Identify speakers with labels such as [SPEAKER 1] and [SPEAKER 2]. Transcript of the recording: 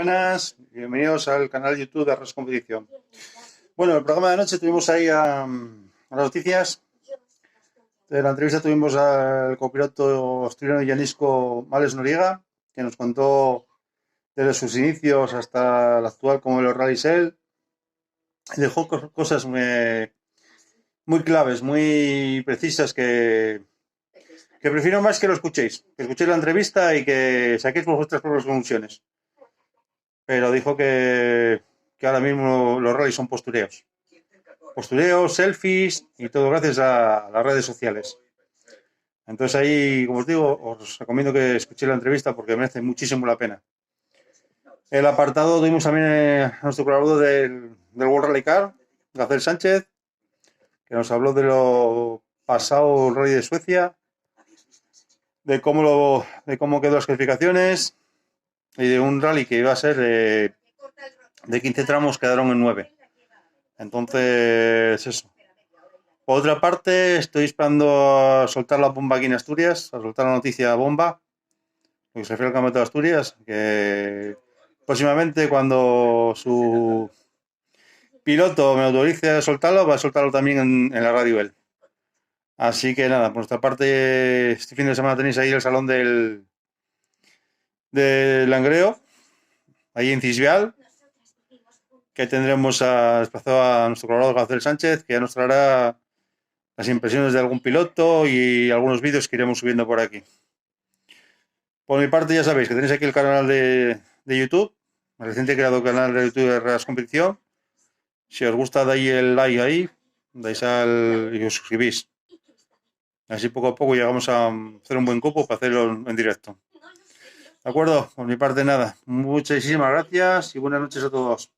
[SPEAKER 1] Buenas, bienvenidos al canal YouTube de Arras Competición. Bueno, el programa de anoche tuvimos ahí a las noticias. De la entrevista tuvimos al copiloto asturiano Yanisco Males Noriega, que nos contó desde sus inicios hasta el actual como los rallies él. Dejó cosas muy claves, muy precisas que prefiero más que lo escuchéis. Que escuchéis la entrevista y que saquéis vuestras propias conclusiones. Pero dijo que ahora mismo los rallies son postureos. Postureos, selfies y todo gracias a las redes sociales. Entonces ahí, como os digo, os recomiendo que escuchéis la entrevista porque merece muchísimo la pena. El apartado tuvimos también a nuestro colaborador del World Rally Car, Gabriel Sánchez, que nos habló de lo pasado el Rally de Suecia, de cómo quedó las clasificaciones y de un rally que iba a ser de 15 tramos, quedaron en 9. Entonces, eso. Por otra parte, estoy esperando a soltar la bomba aquí en Asturias, a soltar la noticia bomba, lo que se refiere al Campeonato de Asturias, que próximamente cuando su piloto me autorice a soltarlo, va a soltarlo también en la radio él. Así que nada, por nuestra parte, este fin de semana tenéis ahí el salón del Langreo, ahí en Cisvial, que tendremos desplazado a nuestro colaborador Gabriel Sánchez, que ya nos traerá las impresiones de algún piloto y algunos vídeos que iremos subiendo por aquí. Por mi parte ya sabéis que tenéis aquí el canal de YouTube, el reciente creado canal de YouTube de Arras Competición. Si os gusta, dais el like ahí, y os suscribís. Así poco a poco llegamos a hacer un buen cupo para hacerlo en directo. ¿De acuerdo? Por mi parte nada. Muchísimas gracias y buenas noches a todos.